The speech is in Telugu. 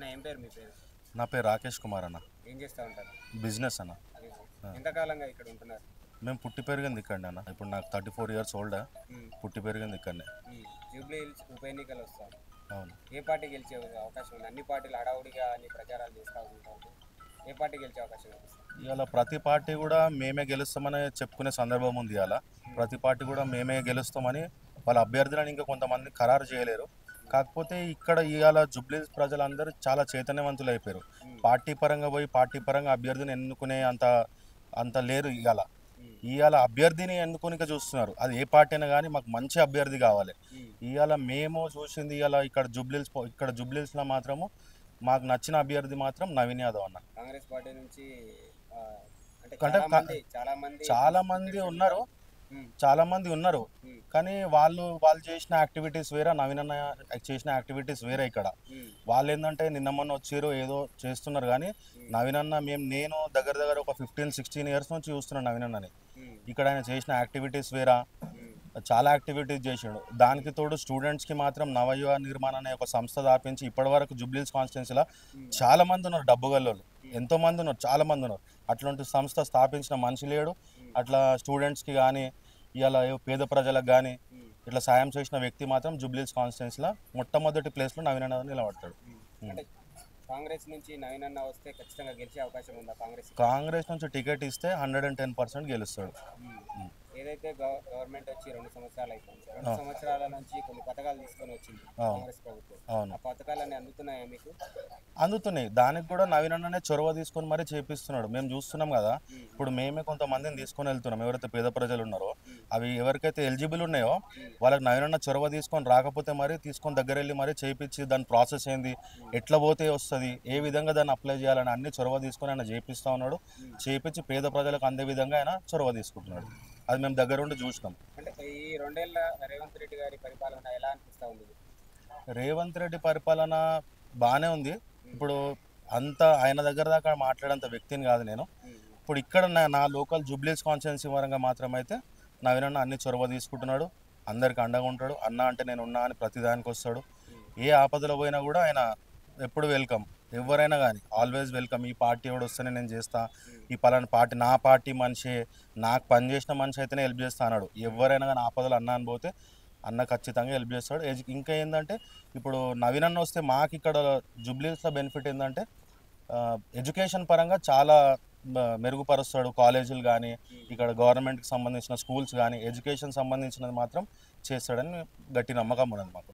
నా ఏం పేరు మీ పేరు? నా పేరు రాకేష్ కుమార్ అన్న. ఏం చేస్తూ ఉంటారు? బిజినెస్ అన్న. ఎంతకాలంగా ఇక్కడ ఉంటున్నారు? మేము పుట్టి పెరిగింది ఇక్కడనే అన్న. ఇప్పుడు నాకు 34 ఇయర్స్ ఓల్డ్. పుట్టి పెరిగింది ఇక్కడనే. జూబ్లీ హిల్స్ ఉప ఎన్నికలు వస్తాయి. అవును. ఏ పార్టీ గెలిచే అవకాశం ఉంది? అన్ని పార్టీలు హడావుడిగా అన్ని ప్రచారాలు చేస్తూ ఉంటారు. ఏ పార్టీ గెలిచే అవకాశం ఉంది? ఇవాళ ప్రతి పార్టీ కూడా మేమే గెలుస్తామని చెప్పుకునే సందర్భం ఉంది. ఇవాళ ప్రతి పార్టీ కూడా మేమే గెలుస్తామని వాళ్ళ అభ్యర్థులను ఇంకా కొంతమంది ఖరారు చేయలేరు. కాకపోతే ఇక్కడ ఇవాళ జూబ్లీ ప్రజలందరూ చాలా చైతన్యవంతులు అయిపోయారు. పార్టీ పరంగా పోయి పార్టీ పరంగా అభ్యర్థిని ఎన్నుకునే అంత లేరు. ఇవాళ అభ్యర్థిని ఎన్నుకోనిక చూస్తున్నారు. అది ఏ పార్టీ అయినా కానీ మాకు మంచి అభ్యర్థి కావాలి. ఇవాళ మేము చూసింది ఇక్కడ జూబ్లీహిల్స్లో మాత్రము మాకు నచ్చిన అభ్యర్థి మాత్రం నవీన్ యాదవ్ అన్న. కాంగ్రెస్ పార్టీ నుంచి చాలా మంది ఉన్నారు కానీ వాళ్ళు చేసిన యాక్టివిటీస్ వేరే, నవీన్ అన్న చేసిన యాక్టివిటీస్ వేరే. ఇక్కడ వాళ్ళు ఏంటంటే నిన్న మొన్న వచ్చారు ఏదో చేస్తున్నారు కానీ నవీన్ అన్న నేను దగ్గర ఒక 15-16 ఇయర్స్ నుంచి చూస్తున్నాను నవీన్ అన్నని. ఇక్కడ ఆయన చేసిన యాక్టివిటీస్ వేరా, చాలా యాక్టివిటీస్ చేసాడు. దానికి తోడు స్టూడెంట్స్కి మాత్రం నవయువ నిర్మాణ అనే ఒక సంస్థ స్థాపించి ఇప్పటి వరకు జూబ్లీహిల్స్ కాన్స్టిట్యున్సీలో చాలా మంది ఉన్నారు, డబ్బు గల్లోళ్ళు ఎంతో మంది ఉన్నారు, చాలా మంది ఉన్నారు. అట్లాంటి సంస్థ స్థాపించిన మనిషి లేడు. అట్లా స్టూడెంట్స్కి కానీ ఇలా పేద ప్రజలకు కానీ ఇట్లా సాయం చేసిన వ్యక్తి మాత్రం జూబ్లీహిల్స్ కాన్స్టిట్యున్సీలో మొట్టమొదటి ప్లేస్లో నవీన్ అన్న నిలబడతాడు. కాంగ్రెస్ నుంచి నవీన్ అన్న వస్తే ఖచ్చితంగా గెలిచే అవకాశం ఉందా? కాంగ్రెస్ నుంచి టికెట్ ఇస్తే 110% గెలుస్తాడు. ఏదైతే గవర్నమెంట్ వచ్చి 2 సంవత్సరాలు అయిపోయింది, 2 సంవత్సరాల నుంచి కొన్ని పథకాలు తీసుకొని వచ్చింది కాంగ్రెస్ ప్రభుత్వం. ఆ పథకాలన్నీ అందుతున్నాయా మీకు? అందుతున్నాయి. దానికి కూడా నవీన్ అన్ననే చొరవ తీసుకొని మరీ చేపిస్తున్నాడు. మేము చూస్తున్నాం కదా. ఇప్పుడు మేమే కొంతమందిని తీసుకొని వెళ్తున్నాం. ఎవరైతే పేద ప్రజలు ఉన్నారో అవి ఎవరికైతే ఎలిజిబుల్ ఉన్నాయో వాళ్ళకి నవీన్ అన్న చొరవ తీసుకొని రాకపోతే మరీ తీసుకొని దగ్గర వెళ్ళి మరీ చేపించి దాని ప్రాసెస్ ఏంది, ఎట్లా పోతే వస్తుంది, ఏ విధంగా దాన్ని అప్లై చేయాలని అన్ని చొరవ తీసుకొని ఆయన చేపిస్తూ ఉన్నాడు. చేపించి పేద ప్రజలకు అందే విధంగా ఆయన చొరవ తీసుకుంటున్నాడు. అది మేము దగ్గర ఉండి చూసినాం. అంటే ఈ 2 ఏళ్ల రేవంత్ రెడ్డి గారి పరిపాలన ఎలా అనిపిస్తూ ఉంది? రేవంత్ రెడ్డి పరిపాలన బాగానే ఉంది. ఇప్పుడు ఆయన దగ్గర దాకా మాట్లాడేంత వ్యక్తిని కాదు నేను. ఇప్పుడు ఇక్కడ నా లోకల్ జూబ్లీహిల్స్ కాన్స్టిట్యున్సీ పరంగా మాత్రం అయితే నవీన్ అన్న అన్ని చొరవ తీసుకుంటున్నాడు, అందరికి అండగా ఉంటాడు. అన్న అంటే నేను ఉన్నా అని ప్రతిదానికి వస్తాడు. ఏ ఆపదలో పోయినా కూడా ఆయన ఎప్పుడు వెల్కమ్. ఎవరైనా కానీ ఆల్వేస్ వెల్కమ్. ఈ పార్టీ ఎవడు వస్తేనే నేను చేస్తా, ఈ పలానా పార్టీ నా పార్టీ మనిషి, నాకు పనిచేసిన మనిషి అయితేనే హెల్ప్ చేస్తా అన్నాడు. ఎవరైనా కానీ ఆపదలు అన్న అని పోతే అన్న ఖచ్చితంగా హెల్ప్ చేస్తాడు. ఇంకా ఏంటంటే ఇప్పుడు నవీన్ అన్న వస్తే మాకు ఇక్కడ జూబ్లీహిల్స్లో బెనిఫిట్ ఏంటంటే ఎడ్యుకేషన్ పరంగా చాలా మెరుగుపరుస్తాడు. కాలేజీలు కానీ ఇక్కడ గవర్నమెంట్కి సంబంధించిన స్కూల్స్ కానీ ఎడ్యుకేషన్ సంబంధించినది మాత్రం చేస్తాడని గట్టి నమ్మకం ఉన్నది మాకు.